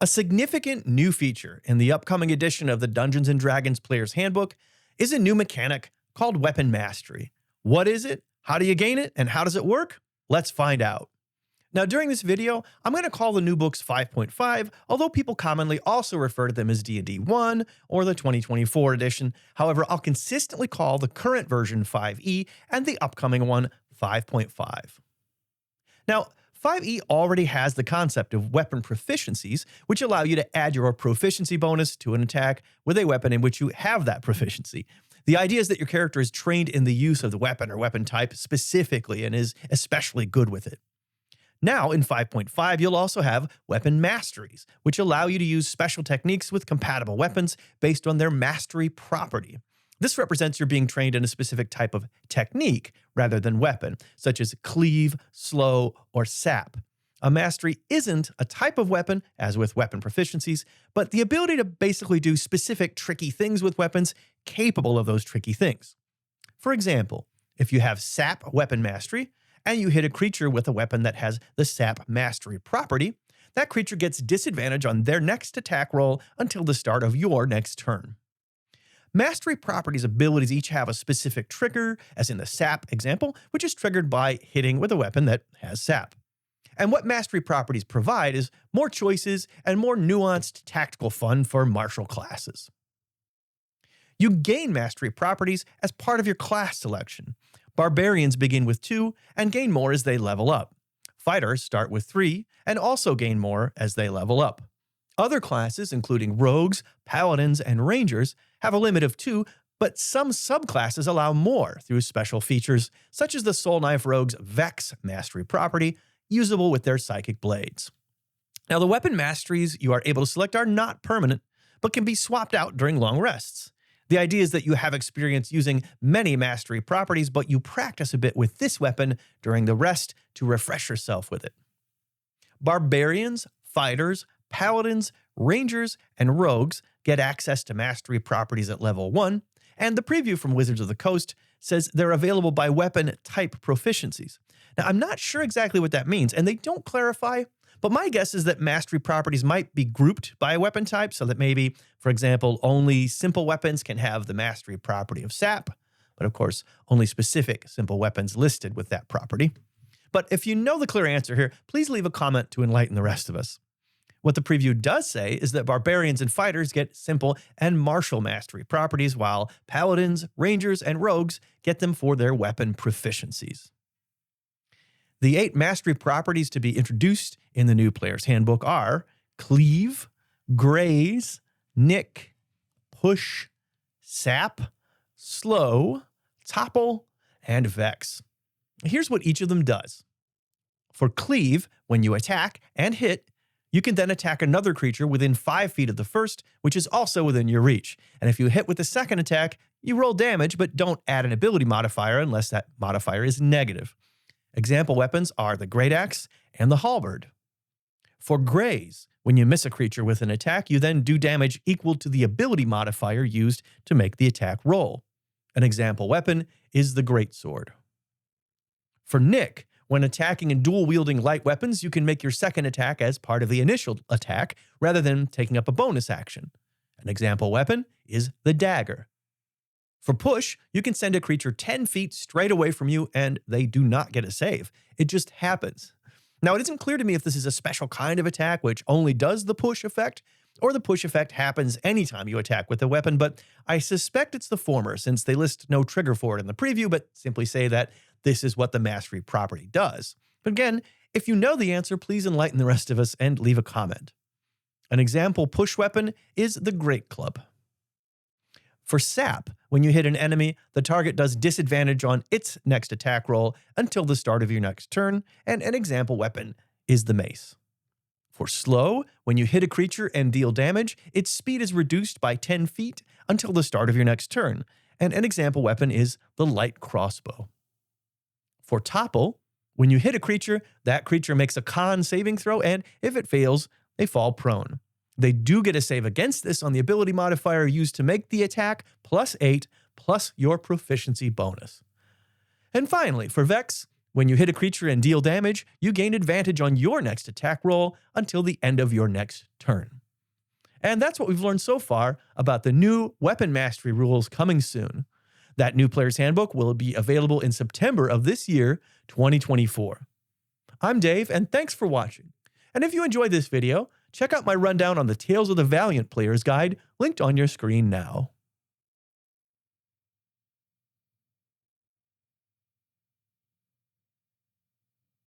A significant new feature in the upcoming edition of the Dungeons & Dragons Player's Handbook is a new mechanic called Weapon Mastery. What is it? How do you gain it? And how does it work? Let's find out. Now, during this video, I'm going to call the new books 5.5, although people commonly also refer to them as D&D 1 or the 2024 edition. However, I'll consistently call the current version 5e and the upcoming one 5.5. Now, 5e already has the concept of weapon proficiencies, which allow you to add your proficiency bonus to an attack with a weapon in which you have that proficiency. The idea is that your character is trained in the use of the weapon or weapon type specifically and is especially good with it. Now, in 5.5, you'll also have weapon masteries, which allow you to use special techniques with compatible weapons based on their mastery property. This represents your being trained in a specific type of technique rather than weapon, such as cleave, slow, or sap. A mastery isn't a type of weapon, as with weapon proficiencies, but the ability to basically do specific tricky things with weapons capable of those tricky things. For example, if you have sap weapon mastery, and you hit a creature with a weapon that has the sap mastery property, that creature gets disadvantage on their next attack roll until the start of your next turn. Mastery properties abilities each have a specific trigger, as in the sap example, which is triggered by hitting with a weapon that has sap. And what mastery properties provide is more choices and more nuanced tactical fun for martial classes. You gain mastery properties as part of your class selection. Barbarians begin with 2 and gain more as they level up. Fighters start with 3 and also gain more as they level up. Other classes, including rogues, paladins, and rangers, have a limit of 2, but some subclasses allow more through special features, such as the Soul Knife Rogue's Vex mastery property, usable with their psychic blades. Now, the weapon masteries you are able to select are not permanent, but can be swapped out during long rests. The idea is that you have experience using many mastery properties, but you practice a bit with this weapon during the rest to refresh yourself with it. Barbarians, fighters, paladins, rangers, and rogues get access to mastery properties at level 1, and the preview from Wizards of the Coast says they're available by weapon type proficiencies. Now, I'm not sure exactly what that means, and they don't clarify, but my guess is that mastery properties might be grouped by a weapon type, so that maybe, for example, only simple weapons can have the mastery property of sap, but of course, only specific simple weapons listed with that property. But if you know the clear answer here, please leave a comment to enlighten the rest of us. What the preview does say is that barbarians and fighters get simple and martial mastery properties, while paladins, rangers, and rogues get them for their weapon proficiencies. The 8 mastery properties to be introduced in the new Player's Handbook are Cleave, Graze, Nick, Push, Sap, Slow, Topple, and Vex. Here's what each of them does. For Cleave, when you attack and hit, you can then attack another creature within 5 feet of the first, which is also within your reach. And if you hit with the second attack, you roll damage, but don't add an ability modifier unless that modifier is negative. Example weapons are the Great Axe and the Halberd. For Graze, when you miss a creature with an attack, you then do damage equal to the ability modifier used to make the attack roll. An example weapon is the Greatsword. For Nick, when attacking and dual-wielding light weapons, you can make your second attack as part of the initial attack rather than taking up a bonus action. An example weapon is the Dagger. For Push, you can send a creature 10 feet straight away from you and they do not get a save. It just happens. Now, it isn't clear to me if this is a special kind of attack which only does the push effect, or the push effect happens anytime you attack with a weapon, but I suspect it's the former since they list no trigger for it in the preview, but simply say that this is what the mastery property does. But again, if you know the answer, please enlighten the rest of us and leave a comment. An example push weapon is the Great Club. For Sap, when you hit an enemy, the target does disadvantage on its next attack roll until the start of your next turn, and an example weapon is the Mace. For Slow, when you hit a creature and deal damage, its speed is reduced by 10 feet until the start of your next turn, and an example weapon is the Light Crossbow. For Topple, when you hit a creature, that creature makes a con saving throw, and if it fails, they fall prone. They do get a save against this on the ability modifier used to make the attack, +8, plus your proficiency bonus. And finally, for Vex, When you hit a creature and deal damage, you gain advantage on your next attack roll until the end of your next turn. And that's what we've learned so far about the new Weapon Mastery rules coming soon. That new player's handbook will be available in September of this year, 2024. I'm Dave, and thanks for watching. And if you enjoyed this video, check out my rundown on the Tales of the Valiant Player's Guide, linked on your screen now.